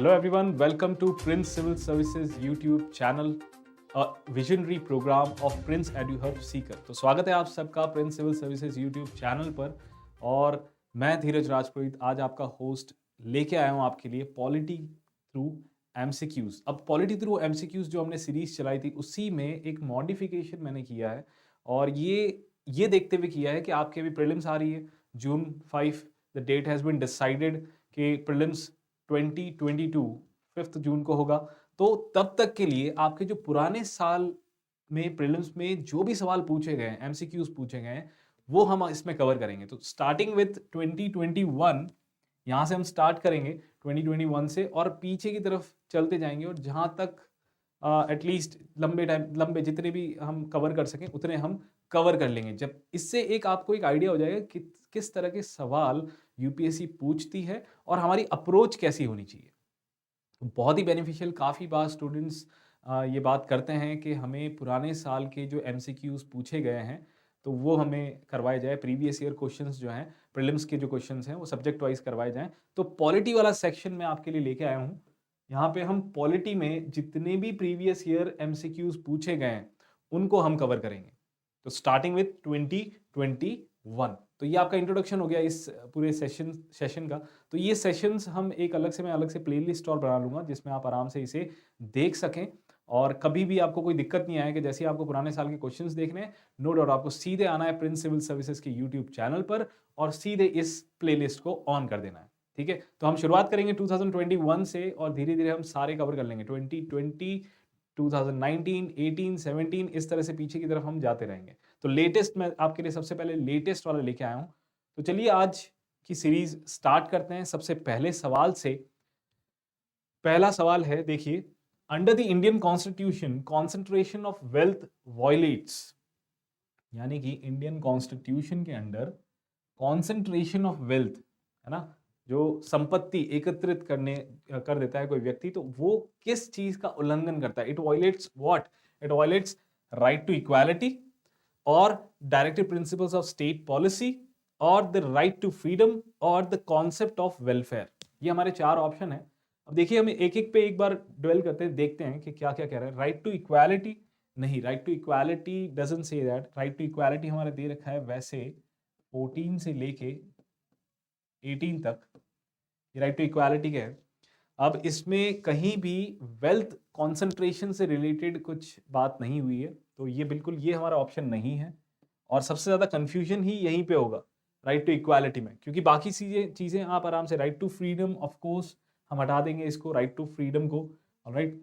Hello everyone, welcome to Prince Civil Services YouTube channel, a visionary program of Prince EduHub Seeker। तो स्वागत है आप सबका Prince Civil Services YouTube channel पर और मैं धीरज राजपुरोहित आज आपका होस्ट लेके आया हूँ आपके लिए पॉलिटी थ्रू MCQs। अब पॉलिटी थ्रू MCQs जो हमने सीरीज चलाई थी उसी में एक मॉडिफिकेशन मैंने किया है और ये देखते हुए किया है कि आपके अभी प्रीलिम्स आ रही है June 5 the date has been decided कि प्रीलिम्स 2022 5 जून को होगा। तो तब तक के लिए आपके जो पुराने साल में प्रीलिम्स में जो भी सवाल पूछे गए हैं, एमसीक्यूज पूछे गए हैं, वो हम इसमें कवर करेंगे। तो स्टार्टिंग विथ 2021 यहाँ से हम स्टार्ट करेंगे 2021 से और पीछे की तरफ चलते जाएंगे और जहाँ तक एटलीस्ट लंबे जितने भी हम कवर कर सकें उतने हम कवर कर लेंगे। जब इससे एक आपको एक आइडिया हो जाएगा कि किस तरह के सवाल यूपीएससी पूछती है और हमारी अप्रोच कैसी होनी चाहिए। तो बहुत ही बेनिफिशियल, काफ़ी बार स्टूडेंट्स ये बात करते हैं कि हमें पुराने साल के जो एमसीक्यूज पूछे गए हैं तो वो हमें करवाए जाए, प्रीवियस ईयर क्वेश्चंस जो हैं प्रीलिम्स के जो क्वेश्चंस हैं वो सब्जेक्ट वाइज करवाए जाएं। तो पॉलिटी वाला सेक्शन मैं आपके लिए लेके आया हूँ। यहाँ पे हम पॉलिटी में जितने भी प्रीवियस ईयर एमसीक्यूज पूछे गए हैं उनको हम कवर करेंगे। तो स्टार्टिंग विथ 2021। तो ये आपका इंट्रोडक्शन हो गया इस पूरे सेशन का। तो ये सेशंस हम एक मैं अलग से प्लेलिस्ट और बना लूंगा जिसमें आप आराम से इसे देख सकें और कभी भी आपको कोई दिक्कत नहीं आए कि जैसे आपको पुराने साल के क्वेश्चंस देखने हैं, नो डाउट आपको सीधे आना है प्रिंस सिविल सर्विसेज के यूट्यूब चैनल पर और सीधे इस प्लेलिस्ट को ऑन कर देना है। ठीक है, तो हम शुरुआत करेंगे 2021 से और धीरे धीरे हम सारे कवर कर लेंगे। 2020, 2019, 18, 17 इस तरह से पीछे की तरफ हम जाते रहेंगे। तो लेटेस्ट मैं आपके लिए सबसे पहले लेटेस्ट वाला लेके आया हूं। तो चलिए आज की सीरीज स्टार्ट करते हैं सबसे पहले सवाल से। पहला सवाल है, देखिए, under the Indian constitution concentration of wealth violets, यानी कि इंडियन कॉन्स्टिट्यूशन के अंडर कॉन्सेंट्रेशन ऑफ वेल्थ है ना, जो संपत्ति एकत्रित कर देता है कोई व्यक्ति, तो वो किस चीज का उल्लंघन करता है? It violates what? It violates right to equality और directive principles of state policy और द राइट टू फ्रीडम और द कॉन्सेप्ट ऑफ वेलफेयर। ये हमारे चार ऑप्शन है। अब देखिए हम एक एक पे एक बार ड्वेल करते हैं, देखते हैं कि क्या क्या कह रहा है। राइट टू इक्वालिटी नहीं, right to equality doesn't say that. Right to equality हमारा दे रखा है वैसे 14 से लेके 18 तक, ये राइट टू इक्वालिटी का है। अब इसमें कहीं भी वेल्थ कॉन्सेंट्रेशन से रिलेटेड कुछ बात नहीं हुई है, तो ये बिल्कुल ये हमारा ऑप्शन नहीं है और सबसे ज्यादा कंफ्यूजन ही यहीं पे होगा राइट टू इक्वालिटी में, क्योंकि बाकी चीजें आप आराम से, right to freedom of course हम हटा देंगे इसको, राइट टू फ्रीडम को, right,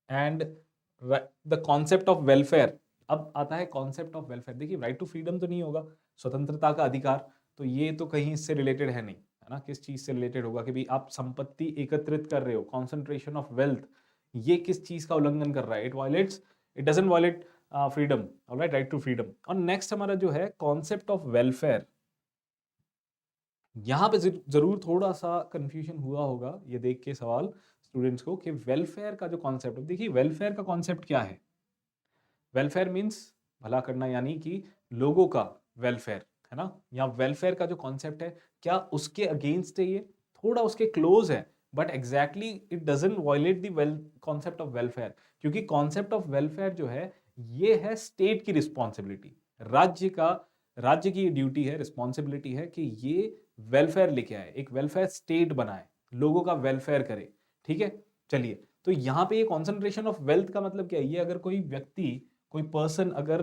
and the concept of welfare. अब आता है कॉन्सेप्ट ऑफ वेलफेयर। देखिए राइट टू फ्रीडम तो नहीं होगा, स्वतंत्रता का अधिकार, तो ये तो कहीं इससे रिलेटेड है नहीं, है ना। किस चीज से रिलेटेड होगा कि भाई आप संपत्ति एकत्रित कर रहे हो, कॉन्सेंट्रेशन ऑफ वेल्थ, ये किस चीज का उल्लंघन कर रहा है? It violates, it doesn't violate freedom, alright, right to freedom. और नेक्स्ट हमारा जो है कॉन्सेप्ट ऑफ वेलफेयर, यहां पे जरूर थोड़ा सा कंफ्यूजन हुआ होगा ये देख के सवाल स्टूडेंट्स को कि वेलफेयर का जो कॉन्सेप्ट है, देखिए वेलफेयर का कॉन्सेप्ट क्या है? वेलफेयर मीन्स भला करना, यानी कि लोगों का वेलफेयर, है ना। या वेलफेयर का जो कॉन्सेप्ट है क्या उसके अगेंस्ट है? ये थोड़ा उसके क्लोज है, but exactly it doesn't violate the concept of welfare, क्योंकि कॉन्सेप्ट ऑफ वेलफेयर जो है ये है स्टेट की रिस्पॉन्सिबिलिटी, राज्य की ड्यूटी है, रिस्पॉन्सिबिलिटी है कि ये वेलफेयर लेके आए, एक वेलफेयर स्टेट बनाए, लोगों का वेलफेयर करे। ठीक है, चलिए, तो यहाँ पे ये कॉन्सेंट्रेशन ऑफ वेल्थ का मतलब क्या है? ये अगर कोई व्यक्ति, कोई पर्सन अगर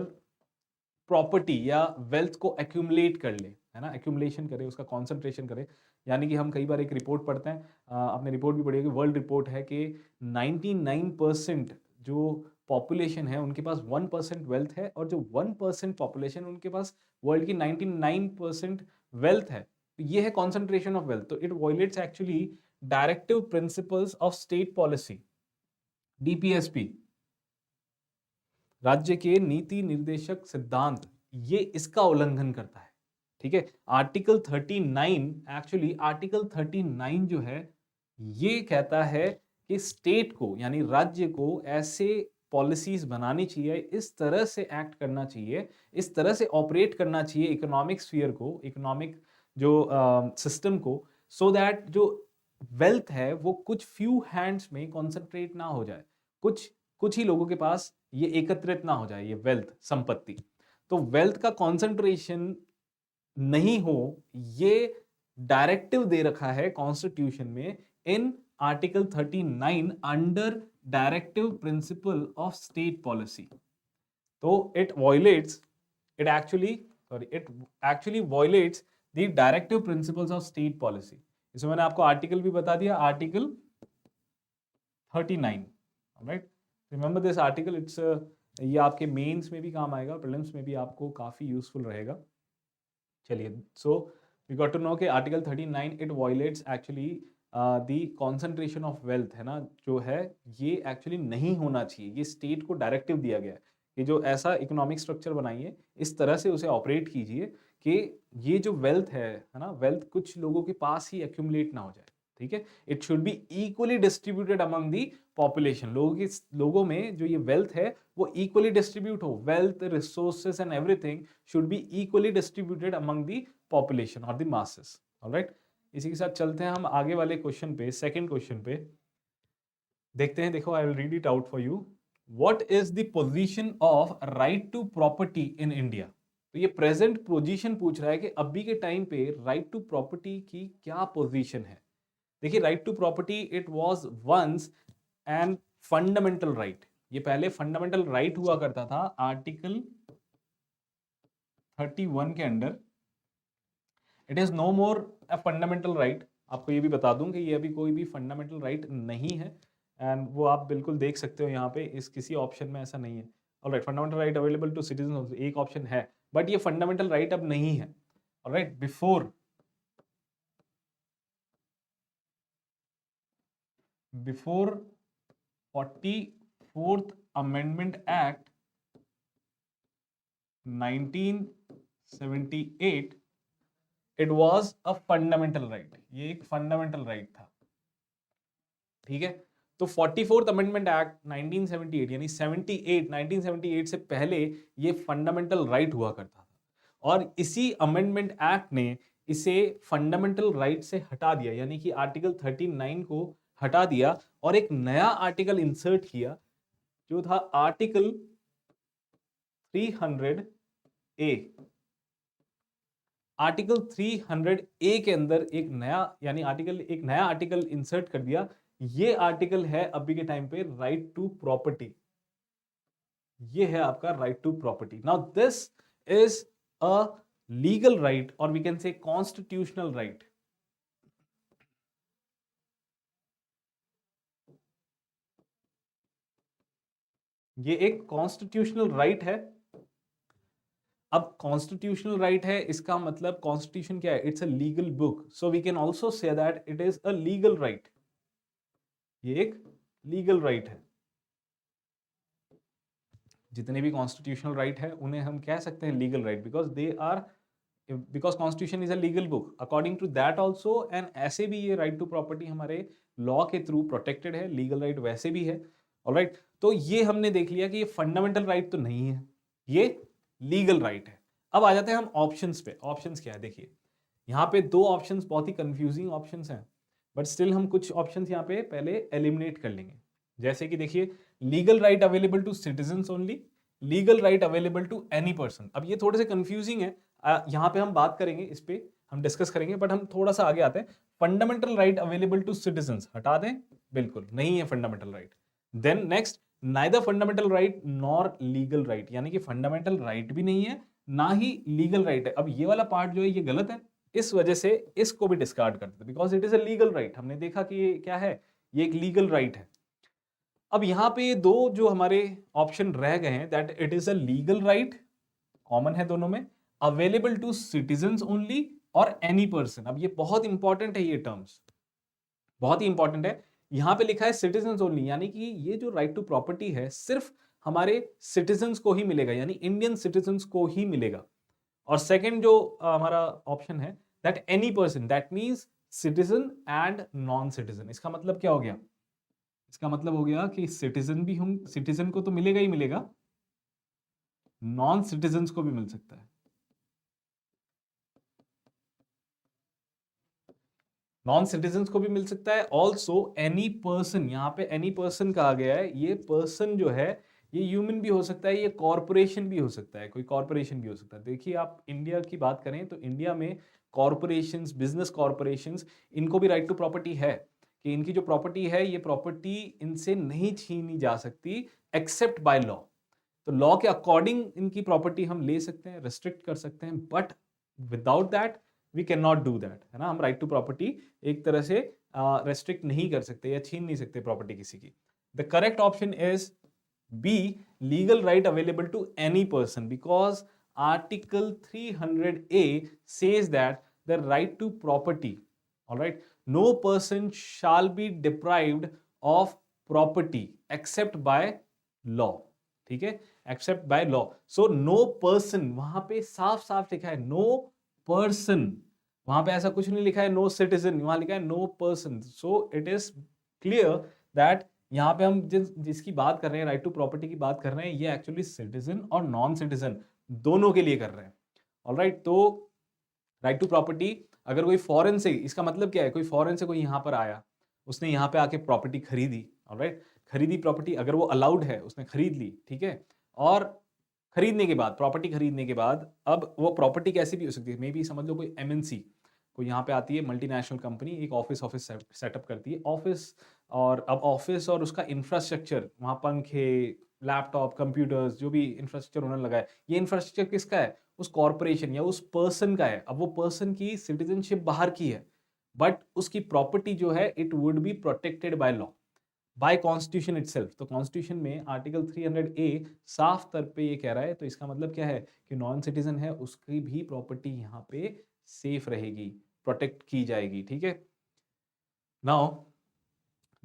प्रॉपर्टी या वेल्थ को एक्यूमुलेट कर ले, है ना, एक्यूमुलेशन करे, उसका कॉन्सेंट्रेशन करे, यानी कि हम कई बार एक रिपोर्ट पढ़ते हैं, आपने रिपोर्ट भी पढ़ी होगी, वर्ल्ड रिपोर्ट है कि 99% जो पॉपुलेशन है उनके पास 1% वेल्थ है और जो 1% पॉपुलेशन उनके पास वर्ल्ड की 99% वेल्थ है। तो ये है कॉन्सेंट्रेशन ऑफ वेल्थ। तो it violates actually directive principles of state policy, DPSP, राज्य के नीति निर्देशक सिद्धांत, ये इसका उल्लंघन करता है। ठीक है, आर्टिकल 39, एक्चुअली आर्टिकल 39 जो है ये कहता है कि स्टेट को यानी राज्य को ऐसे पॉलिसीज बनानी चाहिए, इस तरह से एक्ट करना चाहिए, इस तरह से ऑपरेट करना चाहिए इकोनॉमिक स्फीयर को, इकोनॉमिक जो सिस्टम को, सो दैट जो वेल्थ है वो कुछ फ्यू हैंड्स में कॉन्सेंट्रेट ना हो जाए, कुछ कुछ ही लोगों के पास ये एकत्रित ना हो जाए, ये वेल्थ संपत्ति। तो वेल्थ का कॉन्सेंट्रेशन नहीं हो, ये डायरेक्टिव दे रखा है कॉन्स्टिट्यूशन में in article 39 under directive principle of state policy. तो it actually violates the directive principles of state policy। इसमें मैंने आपको आर्टिकल भी बता दिया, article 39, right. Remember this article, it's ये आपके मेंस में भी काम आएगा, प्रीलिम्स में भी आपको काफी यूजफुल रहेगा। चलिए, so we got to know कि article 39 it violates actually the concentration of wealth, है ना, जो है ये एक्चुअली नहीं होना चाहिए। ये स्टेट को डायरेक्टिव दिया गया है कि जो ऐसा इकोनॉमिक स्ट्रक्चर बनाइए, इस तरह से उसे ऑपरेट कीजिए कि ये जो वेल्थ है ना, वेल्थ कुछ लोगों के पास ही एक्यूमुलेट ना हो जाए, ठीक है। It should be equally distributed among the population. लोगों में जो ये वेल्थ है वो इक्वली डिस्ट्रीब्यूट हो, wealth, resources and everything should be equally distributed among the population और द मासेस। ऑलराइट, इसी के साथ चलते हैं हम आगे वाले क्वेश्चन पे, सेकंड क्वेश्चन पे देखते हैं। देखो, I will read it out for you. What is the position of right to property in India? तो ये प्रेजेंट पोजीशन पूछ रहा है कि अभी के टाइम पे राइट टू प्रॉपर्टी की क्या पोजीशन है। देखिए, right to property it was once an fundamental right. ये पहले फंडामेंटल राइट हुआ करता था आर्टिकल 31 के अंडर। It is no more a fundamental right. आपको ये भी बता दूं कि ये अभी कोई भी फंडामेंटल राइट नहीं है, एंड वो आप बिल्कुल देख सकते हो यहाँ पे, इस किसी ऑप्शन में ऐसा नहीं है। Alright, fundamental right available to citizen एक ऑप्शन है, बट ये फंडामेंटल राइट अब नहीं है। Alright, before 44th amendment act 1978 it was a fundamental right. ये एक फंडामेंटल राइट था, ठीक है। तो 44th अमेंडमेंट एक्ट 1978 यानी 1978 से पहले ये फंडामेंटल राइट हुआ करता था, और इसी अमेंडमेंट एक्ट ने इसे फंडामेंटल राइट से हटा दिया, यानी कि आर्टिकल 39 को हटा दिया और एक नया आर्टिकल इंसर्ट किया जो था आर्टिकल 300 ए। आर्टिकल 300 ए के अंदर एक नया आर्टिकल इंसर्ट कर दिया। ये आर्टिकल है अभी के टाइम पे राइट टू प्रॉपर्टी। ये है आपका right to property. Now this is a legal right और we can say constitutional right. ये एक कॉन्स्टिट्यूशनल राइट है। अब कॉन्स्टिट्यूशनल राइट है, इसका मतलब कॉन्स्टिट्यूशन क्या है? It's a legal book, so we can also say that it is a legal right. ये एक लीगल राइट है। जितने भी कॉन्स्टिट्यूशनल राइट है उन्हें हम कह सकते हैं legal right, because constitution is a legal book according to that also. And ऐसे भी ये राइट टू प्रॉपर्टी हमारे लॉ के थ्रू प्रोटेक्टेड है, लीगल राइट वैसे भी है। ऑलराइट, तो ये हमने देख लिया कि ये फंडामेंटल राइट तो नहीं है, ये लीगल राइट है। अब आ जाते हैं हम ऑप्शंस पे। ऑप्शंस क्या है? देखिए, यहाँ पे दो ऑप्शंस बहुत ही कंफ्यूजिंग ऑप्शंस हैं, बट स्टिल हम कुछ ऑप्शंस यहाँ पे पहले एलिमिनेट कर लेंगे। जैसे कि देखिए, legal right available to citizens only, legal right available to any person. अब ये थोड़े से कंफ्यूजिंग है, यहाँ पे हम बात करेंगे, इस पे हम डिस्कस करेंगे, बट हम थोड़ा सा आगे आते हैं। Fundamental right available to citizens हटा दें, बिल्कुल नहीं है fundamental right. Then next, neither fundamental right nor legal right, यानी कि फंडामेंटल राइट भी नहीं है ना ही लीगल राइट है। अब ये वाला पार्ट जो है ये गलत है, इस वजह से इसको भी डिस्कार्ड कर देते, because it is a legal right. हमने देखा कि ये क्या है, ये एक लीगल राइट है। अब यहाँ पे दो जो हमारे ऑप्शन रह गए हैं, that it is a legal right, common है दोनों में, अवेलेबल टू सिटीजन्स ओनली और एनी पर्सन। अब ये बहुत इंपॉर्टेंट है, ये टर्म्स बहुत ही इंपॉर्टेंट है। यहां पे लिखा है सिटीजन्स ओनली, यानी कि ये जो राइट टू प्रॉपर्टी है सिर्फ हमारे सिटीजन्स को ही मिलेगा, यानी इंडियन सिटीजन्स को ही मिलेगा। और सेकंड जो हमारा ऑप्शन है, that any person, that means citizen and non citizen. इसका मतलब क्या हो गया? इसका मतलब हो गया कि सिटीजन भी हम, सिटीजन को तो मिलेगा ही मिलेगा, नॉन सिटीजन्स को भी मिल सकता है। नॉन सिटीजन को भी मिल सकता है, ऑल्सो एनी पर्सन, यहाँ पे एनी पर्सन कहा गया है, ये पर्सन जो है ये ह्यूमन भी हो सकता है, ये कॉरपोरेशन भी हो सकता है, कोई कॉरपोरेशन भी हो सकता है। देखिए आप इंडिया की बात करें तो इंडिया में कॉरपोरेशंस, बिजनेस कॉरपोरेशंस, इनको भी राइट टू प्रॉपर्टी है कि इनकी जो प्रॉपर्टी है ये प्रॉपर्टी इनसे नहीं छीनी जा सकती एक्सेप्ट बाय लॉ। तो लॉ के अकॉर्डिंग इनकी प्रॉपर्टी हम ले सकते हैं, रिस्ट्रिक्ट कर सकते हैं, but without that we can not do that, है ना। हम राइट टू प्रॉपर्टी एक तरह से रेस्ट्रिक्ट नहीं कर सकते या छीन नहीं सकते प्रॉपर्टी किसी की। The correct option is B, legal right available to any person, because article 300A says that the right to property, all right, no person shall be deprived of property except by law, ठीक है, except by law. So no person, वहां पे साफ साफ लिखा है no person, वहां पे ऐसा कुछ नहीं लिखा है नो सिटीजन, वहां लिखा है no person. So it is clear that यहाँ पे हम जिसकी बात कर रहे हैं, राइट टू प्रॉपर्टी की बात कर रहे हैं, ये एक्चुअली सिटीजन और नॉन सिटीजन दोनों के लिए कर रहे हैं। ऑलराइट, तो राइट टू प्रॉपर्टी अगर कोई फॉरेन से, इसका मतलब क्या है, कोई फॉरेन से कोई यहाँ पर आया, उसने यहाँ पे आके प्रॉपर्टी खरीदी, ऑलराइट, खरीदी प्रॉपर्टी, अगर वो अलाउड है, उसने खरीद ली, ठीक है, और खरीदने के बाद, प्रॉपर्टी खरीदने के बाद, अब वो प्रॉपर्टी कैसी भी हो सकती है, मे बी समझ लो कोई एमएनसी कोई यहाँ पे आती है, मल्टीनेशनल कंपनी, एक ऑफिस सेटअप करती है, ऑफिस, और अब ऑफिस और उसका इंफ्रास्ट्रक्चर, वहाँ पंखे, लैपटॉप, कंप्यूटर्स, जो भी इंफ्रास्ट्रक्चर उन्होंने लगाया, ये इंफ्रास्ट्रक्चर किसका है, उस कॉर्पोरेशन या उस पर्सन का है। अब वो पर्सन की सिटीजनशिप बाहर की है, बट उसकी प्रॉपर्टी जो है it would be protected by law, bye constitution itself. तो कॉन्स्टिट्यूशन में आर्टिकल 300A साफ तौर पे ये कह रहा है, तो इसका मतलब क्या है कि नॉन सिटीजन है उसकी भी प्रॉपर्टी यहाँ पे सेफ रहेगी, प्रोटेक्ट की जाएगी, ठीक है। नाउ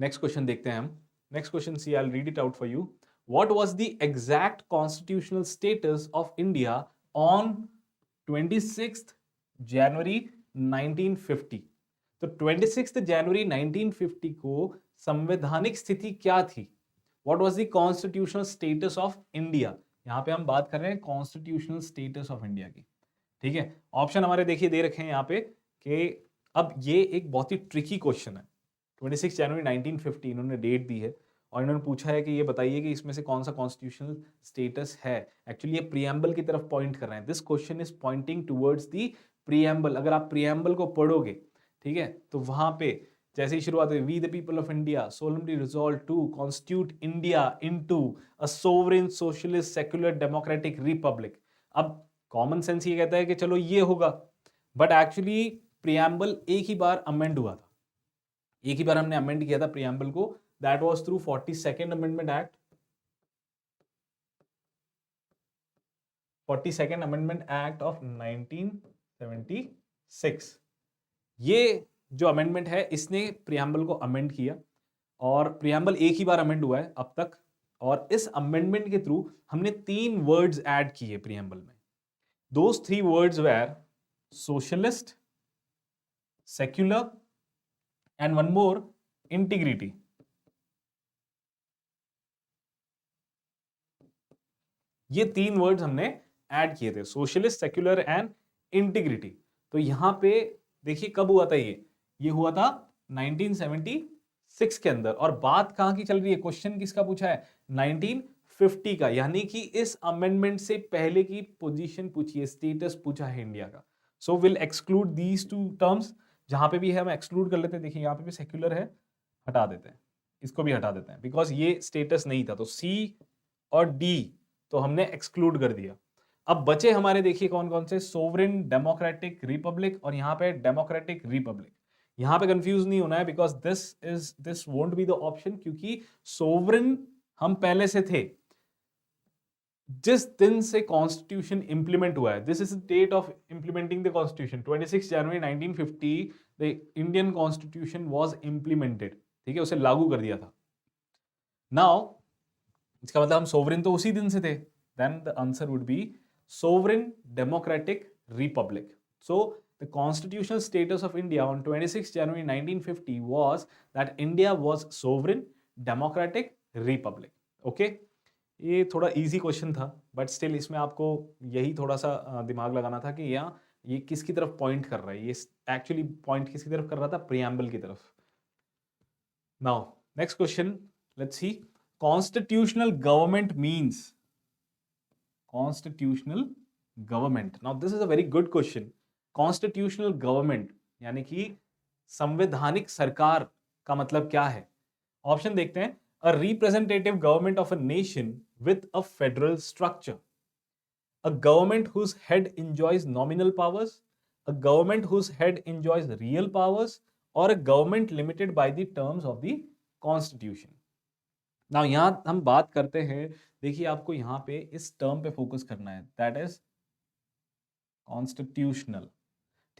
नेक्स्ट क्वेश्चन देखते हैं हम। Next question, C I will read it out for you. What was the exact constitutional status of India on 26 January 1950? तो 26 जनवरी 1950 को संवैधानिक स्थिति क्या थी? What was the constitutional status of India? यहां पे हम बात कर रहे हैं कॉन्स्टिट्यूशनल स्टेटस ऑफ इंडिया की, ठीक है। ऑप्शन हमारे देखिए दे रखे हैं यहाँ पे कि अब ये एक बहुत ही ट्रिकी क्वेश्चन है। 26 जनवरी 1950 इन्होंने डेट दी है और इन्होंने पूछा है कि ये बताइए कि इसमें से कौन सा कॉन्स्टिट्यूशनल स्टेटस है। एक्चुअली ये प्रीएम्बल की तरफ पॉइंट कर रहे हैं। This question is pointing towards the preamble. अगर आप प्रीएम्बल को पढ़ोगे, ठीक है, तो वहां पे जैसे ही शुरुआत हुई, we the people of India solemnly resolve to constitute India into a sovereign socialist secular democratic republic. अब कॉमन सेंस ये कहता है कि चलो ये होगा, बट एक्चुअली प्रीएम्बल एक ही बार अमेंड हुआ था, एक ही बार हमने अमेंड किया था प्रीएम्बल को, that was through 42nd amendment act, 42nd amendment act of 1976। ये जो अमेंडमेंट है इसने प्रीएम्बल को अमेंड किया और प्रीएम्बल एक ही बार अमेंड हुआ है अब तक, और इस अमेंडमेंट के थ्रू हमने 3 वर्ड्स ऐड किए प्रीएम्बल में। Those 3 words were socialist, secular and one more, integrity. ये 3 वर्ड्स हमने ऐड किए थे, सोशलिस्ट, सेक्युलर एंड इंटीग्रिटी। तो यहां पे देखिए कब हुआ था ये हुआ था 1976 के अंदर। और बात कहां की चल रही है, क्वेश्चन किसका पूछा है, 1950 का, यानी कि इस अमेंडमेंट से पहले की पोजीशन पूछी है, स्टेटस पूछा है इंडिया का। So will exclude these 2 terms, जहां पे भी है हम एक्सक्लूड कर लेते हैं। देखिए यहां पे भी सेक्युलर है, हटा देते हैं, इसको भी हटा देते हैं, बिकॉज ये स्टेटस नहीं था। तो सी और डी तो हमने एक्सक्लूड कर दिया। अब बचे हमारे देखिए कौन कौन से, सोवरेन डेमोक्रेटिक रिपब्लिक और यहां पे डेमोक्रेटिक रिपब्लिक। यहां पे कंफ्यूज नहीं होना है, because this won't be the option, क्योंकि सोवरेन हम पहले से थे जिस दिन से कॉन्स्टिट्यूशन इंप्लीमेंट हुआ है। This is date of implementing the constitution, 26 January 1950 the Indian constitution was implemented, ठीक है, उसे लागू कर दिया था। नाउ इसका मतलब हम सोवरेन तो उसी दिन से थे, then the answer would be sovereign democratic republic. So the constitutional status of India on 26 January 1950 was that India was sovereign democratic republic. Okay, ये थोड़ा इजी क्वेश्चन था, बट स्टिल इसमें आपको यही थोड़ा सा दिमाग लगाना था कि यहाँ ये किसकी तरफ पॉइंट कर रहा है? ये एक्चुअली पॉइंट किसकी तरफ कर रहा था? प्रियम्बल की तरफ। Now next question, let's see. Constitutional government means, constitutional government, now this is a very good question. Constitutional government यानी कि संवैधानिक सरकार का मतलब क्या है? ऑप्शन देखते हैं। A representative government of a nation with a federal structure, a government whose head enjoys nominal powers, a government whose head enjoys real powers, or a government limited by the terms of the constitution. Now यहां हम बात करते हैं, देखिए आपको यहां पे इस टर्म पे फोकस करना है, दैट इज कॉन्स्टिट्यूशनल।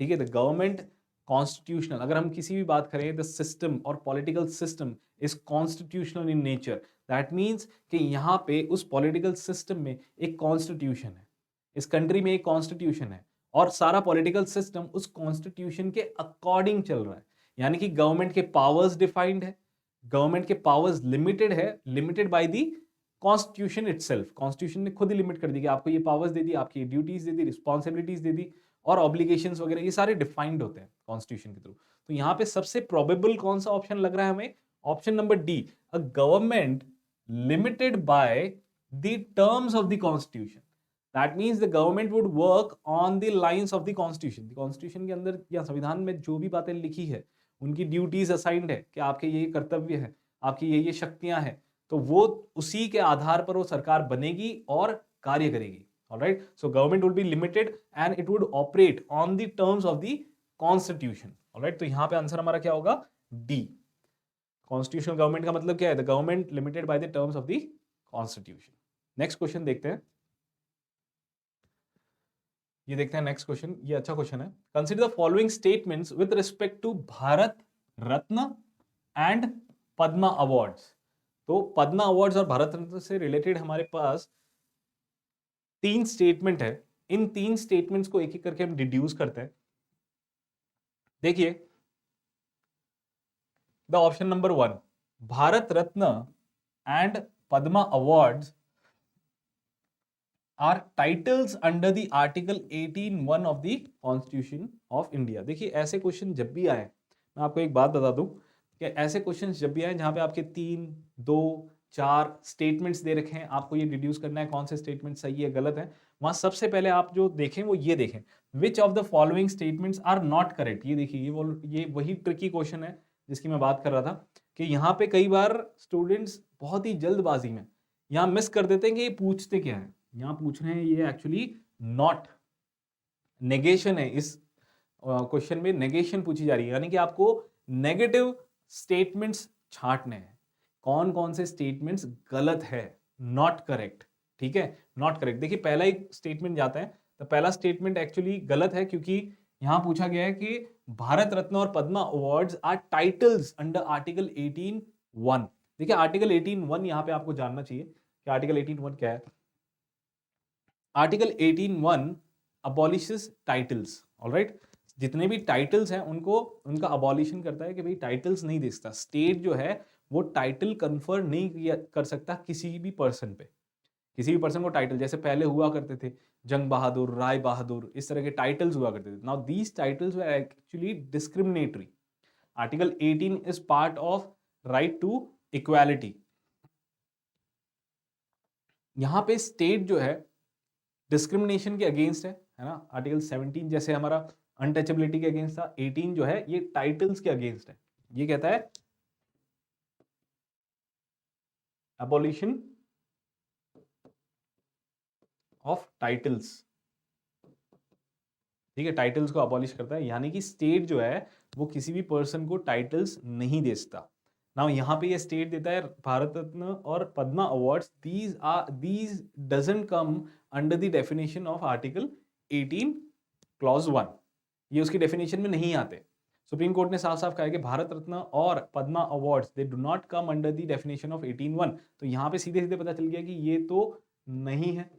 ठीक है, द गवर्नमेंट कॉन्स्टिट्यूशनल, अगर हम किसी भी बात करें द सिस्टम और political system is constitutional in nature, that means कि यहाँ पे उस पॉलिटिकल सिस्टम में एक कॉन्स्टिट्यूशन है, इस कंट्री में एक कॉन्स्टिट्यूशन है और सारा पॉलिटिकल सिस्टम उस कॉन्स्टिट्यूशन के अकॉर्डिंग चल रहा है। यानी कि गवर्नमेंट के पावर्स डिफाइंड है, गवर्नमेंट के पावर्स लिमिटेड है, limited by the constitution itself. Constitution ने खुद ही लिमिट कर दी कि आपको ये पावर्स दे दी, आपकी ड्यूटीज दे दी, रिस्पॉन्सिबिलिटीज दे दी और ऑब्लिगेशंस वगैरह, ये सारे डिफाइंड होते हैं कॉन्स्टिट्यूशन के थ्रू। तो यहाँ पे सबसे प्रोबेबल कौन सा ऑप्शन लग रहा है हमें? Option number D, a government limited by the terms of the constitution. That means the government would work on the lines of the constitution. Constitution के अंदर या संविधान में जो भी बातें लिखी है, उनकी ड्यूटीज असाइंड है कि आपके ये कर्तव्य है, आपकी ये शक्तियां हैं, तो वो उसी के आधार पर वो सरकार बनेगी और कार्य करेगी। Alright, so government would be limited and it would operate on the terms of the constitution. Alright, तो यहां पे आंसर हमारा क्या होगा? D. Constitutional government का मतलब क्या है? The government limited by the terms of the constitution. Next question देखते हैं। ये देखते हैं नेक्स्ट क्वेश्चन, ये अच्छा क्वेश्चन है। Consider the following statements with respect to Bharat Ratna and Padma awards. तो पद्मा अवार्ड्स और भारत रत्न से रिलेटेड हमारे पास 3 स्टेटमेंट है। इन 3 स्टेटमेंट्स को एक एक करके हम डिड्यूस करते हैं। देखिए, the option number 1, Bharat Ratna and Padma awards are titles under the article 18(1) of the constitution of India. देखिए, ऐसे क्वेश्चन जब भी आए, मैं आपको एक बात बता दूं कि ऐसे क्वेश्चन जब भी आए जहां पे आपके 3, 2, 4 स्टेटमेंट्स दे रखे हैं, आपको ये डिड्यूस करना है कौन से स्टेटमेंट सही है गलत है, वहां सबसे पहले आप जो देखें वो ये देखें, which of the following statements are not correct. ये देखिए, ये वही ट्रिकी क्वेश्चन है जिसकी मैं बात कर रहा था कि यहाँ पे कई बार स्टूडेंट्स बहुत ही जल्दबाजी में यहाँ मिस कर देते हैं कि ये पूछते क्या है। यहाँ पूछ रहे हैं ये एक्चुअली नॉट, नेगेशन है। इस क्वेश्चन में नेगेशन पूछी जा रही है, यानी कि आपको नेगेटिव स्टेटमेंट्स छांटने हैं। कौन कौन से स्टेटमेंट्स गलत है, नॉट करेक्ट। ठीक है, नॉट करेक्ट। देखिए, पहला एक स्टेटमेंट जाता है, तो पहला स्टेटमेंट एक्चुअली गलत है क्योंकि यहां पूछा गया है कि भारत रत्न और Padma awards are titles under article 18(1). देखिए, आर्टिकल 18(1) यहां पे आपको जानना चाहिए कि आर्टिकल 18(1) क्या है। Article 18(1) अबॉलिशेस titles. ऑलराइट, जितने भी टाइटल्स हैं उनको उनका अबॉलिशन करता है कि भाई टाइटल्स नहीं दे सकता, स्टेट जो है वो टाइटल कन्फर नहीं कर सकता किसी भी पर्सन पे, किसी भी पर्सन को टाइटल, जैसे पहले हुआ करते थे जंग बहादुर, राय बहादुर, इस तरह के टाइटल्स हुआ करते थे। Now these titles were actually discriminatory. Article 18 is part of right to equality. यहां पे स्टेट जो है डिस्क्रिमिनेशन के अगेंस्ट है ना। आर्टिकल 17 जैसे हमारा अनटचेबिलिटी के अगेंस्ट था, 18 जो है ये टाइटल्स के अगेंस्ट है। ये कहता है abolition ऑफ टाइटल्स। ठीक है, टाइटल्स को अबॉलिश करता है, यानी कि स्टेट जो है वो किसी भी पर्सन को टाइटल्स नहीं दे सकता। नाउ यहाँ पे ये स्टेट देता है भारत रत्न और Padma awards, these doesn't come under the definition of article 18 clause 1। ये उसकी डेफिनेशन में नहीं आते। सुप्रीम कोर्ट ने साफ साफ कहा है कि भारत रत्न और Padma awards they do not come under the definition of 18(1). तो यहाँ पे सीधे सीधे पता चल गया कि ये तो नहीं है,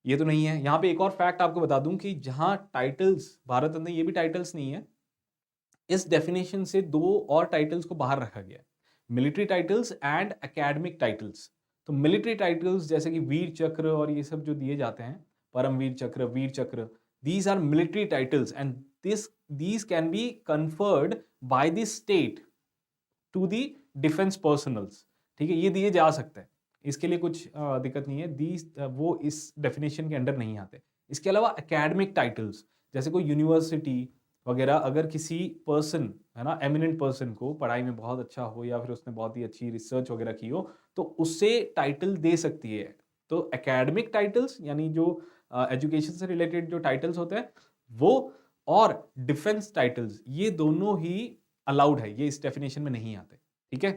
ये तो नहीं है। यहाँ पे एक और फैक्ट आपको बता दूं कि जहां टाइटल्स भारत रत्न, ये भी टाइटल्स नहीं है, इस डेफिनेशन से 2 और टाइटल्स को बाहर रखा गया, military titles and academic titles. तो मिलिट्री टाइटल्स जैसे कि वीर चक्र और ये सब जो दिए जाते हैं, परमवीर चक्र, वीर चक्र, these are military titles and these can be conferred by the state to the defence personnels, ठीक है, ये दिए जा सकते हैं, इसके लिए कुछ दिक्कत नहीं है, दीज वो इस डेफिनेशन के अंडर नहीं आते। इसके अलावा एकेडमिक टाइटल्स, जैसे कोई यूनिवर्सिटी वगैरह, अगर किसी पर्सन, है ना, एमिनेंट पर्सन को पढ़ाई में बहुत अच्छा हो या फिर उसने बहुत ही अच्छी रिसर्च वगैरह की हो, तो उससे टाइटल दे सकती है। तो एकेडमिक टाइटल्स यानी जो एजुकेशन से रिलेटेड जो टाइटल्स होते हैं वो, और डिफेंस टाइटल्स, ये दोनों ही अलाउड है, ये इस डेफिनेशन में नहीं आते, ठीक है।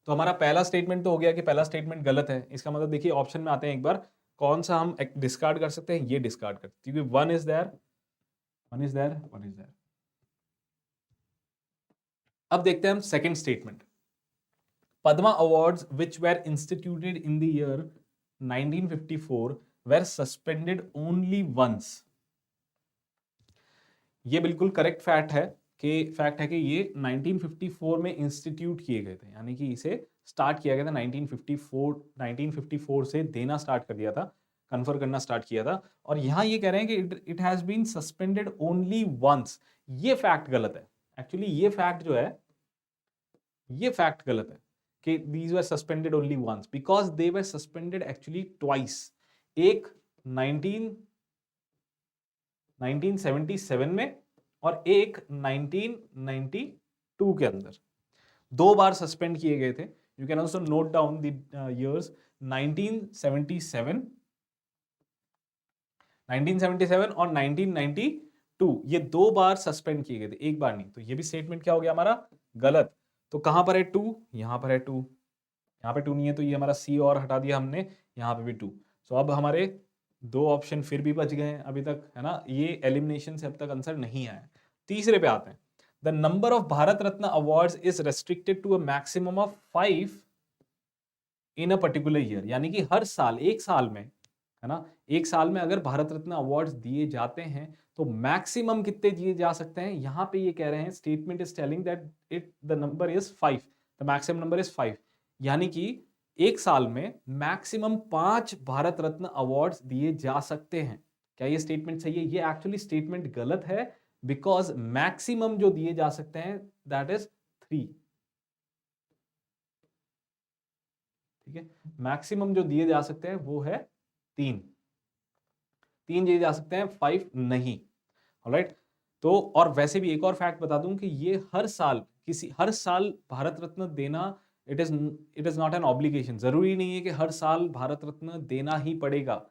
तो हमारा पहला स्टेटमेंट तो हो गया कि पहला स्टेटमेंट गलत है। इसका मतलब देखिए ऑप्शन में आते हैं, एक बार कौन सा हम डिस्कार्ड कर सकते हैं, ये डिस्कार्ड कर, क्योंकि one is there, one is there, one is there. अब देखते हैं हम second statement. Padma awards which were instituted in the year 1954 were suspended only once. ये बिल्कुल करेक्ट फैक्ट है कि ये 1954 में इंस्टीट्यूट किए गए थे, यानी कि इसे स्टार्ट किया गया था 1954 से देना स्टार्ट कर दिया था, कन्फर करना स्टार्ट किया था। और यहां ये कह रहे हैं कि it has been suspended only once. ये फैक्ट गलत है, एक्चुअली ये फैक्ट जो है, ये फैक्ट गलत है कि these were suspended only once, because they were suspended actually twice. एक 1977 में और एक 1992 के अंदर, दो बार सस्पेंड किए गए थे। You can also note down the years 1977 और 1992, ये दो बार सस्पेंड किए गए थे, एक बार नहीं। तो ये भी स्टेटमेंट क्या हो गया हमारा, गलत। तो कहां पर है टू, यहां पर है टू, यहां पे टू नहीं है, तो ये हमारा सी और हटा दिया हमने, यहां पे भी टू। सो अब हमारे दो ऑप्शन फिर भी बच गए हैं अभी तक, है ना, ये एलिमिनेशन से अब तक आंसर नहीं आया। तीसरे पे आते हैं। The number of Bharat Ratna awards is restricted to a maximum of 5 in a particular year, यानी कि हर साल, एक साल में, है ना, एक साल में अगर भारत रत्न अवार्ड्स दिए जाते हैं तो मैक्सिमम कितने दिए जा सकते हैं। यहां पे ये कह रहे हैं, statement is telling that it the number is 5, the maximum number is 5, यानी कि एक साल में मैक्सिमम 5 भारत रत्न अवार्ड्स दिए जा सकते हैं। क्या ये स्टेटमेंट सही है? ये एक्चुअली स्टेटमेंट गलत है, बिकॉज मैक्सिमम जो दिए जा सकते हैं दैट इज 3, ठीक है। मैक्सिमम जो दिए जा सकते हैं वो है 3 दिए जा सकते हैं, 5 नहीं। ऑलराइट, तो और वैसे भी एक और फैक्ट बता दूं कि ये हर साल भारत रत्न देना, it is not an obligation. जरूरी नहीं है कि हर साल भारत रत्न देना ही पड़ेगा,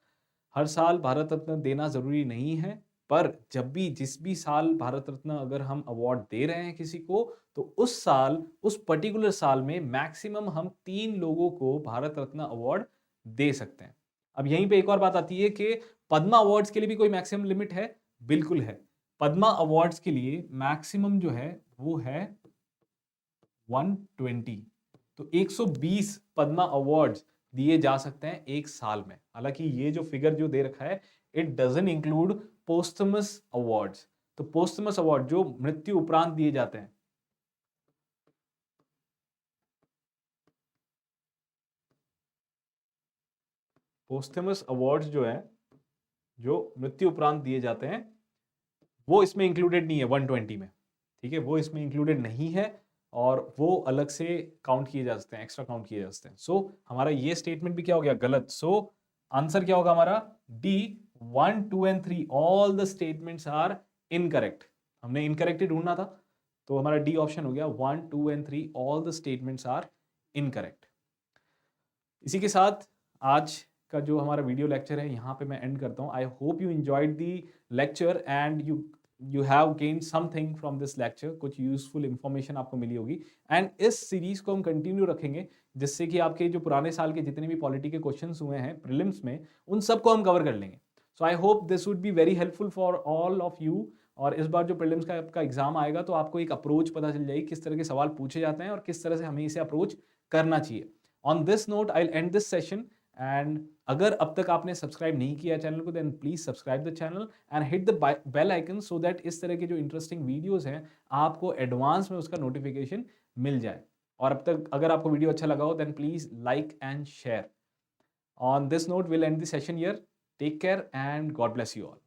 हर साल भारत रत्न देना जरूरी नहीं है, पर जब भी जिस भी साल भारत रत्न अगर हम अवार्ड दे रहे हैं किसी को, तो उस साल, उस पर्टिकुलर साल में मैक्सिमम हम 3 लोगों को भारत रत्न अवार्ड दे सकते हैं। अब यहीं पे एक और बात आती है कि पद्मा अवार्ड्स के लिए भी कोई मैक्सिमम लिमिट है? बिल्कुल है। पद्मा अवार्ड्स के लिए मैक्सिमम जो है वो है 120, तो 120 पद्मा अवार्ड्स दिए जा सकते हैं एक साल में। हालांकि ये जो फिगर जो दे रखा है, इट डजंट इंक्लूड पोस्टमस अवार्ड्स। तो पोस्टमस अवार्ड जो मृत्यु उपरांत दिए जाते हैं, पोस्टमस अवार्ड्स जो है, जो मृत्यु उपरांत दिए जाते हैं, वो इसमें इंक्लूडेड नहीं है 120 में, ठीक है, वो इसमें इंक्लूडेड नहीं है, और वो अलग से काउंट किए जा सकते हैं, एक्स्ट्रा काउंट किए जा सकते हैं। सो हमारा ये स्टेटमेंट भी क्या हो गया, गलत। सो आंसर क्या होगा हमारा, D 1, 2 and 3 all the statements are incorrect. हमने इनकरेक्ट ही ढूंढना था, तो हमारा डी ऑप्शन हो गया 1, 2 and 3 all the statements are incorrect. इसी के साथ आज का जो हमारा वीडियो लेक्चर है यहाँ पे मैं एंड करता हूँ। I hope you enjoyed the lecture and you have gain something from this lecture, कुछ यूजफुल इंफॉर्मेशन आपको मिली होगी। एंड इस सीरीज को हम कंटिन्यू रखेंगे, जिससे कि आपके जो पुराने साल के जितने भी पॉलिटी के क्वेश्चन हुए हैं प्रीलिम्स में, उन सबको हम कवर कर लेंगे। So I hope this would be very helpful for all of you. और इस बार जो प्रीलिम्स का आपका एग्जाम आएगा, तो आपको एक अप्रोच पता चल जाएगी, किस तरह के सवाल पूछे जाते हैं और किस तरह से हमें इसे अप्रोच करना चाहिए। On this note I will end this session, and अगर अब तक आपने सब्सक्राइब नहीं किया चैनल को, then please subscribe the channel and hit the bell icon, so that इस तरह के जो इंटरेस्टिंग वीडियोस हैं आपको एडवांस में उसका नोटिफिकेशन मिल जाए। और अब तक अगर आपको वीडियो अच्छा लगा हो, then please like and share. On this note will end the session here. Take care and God bless you all.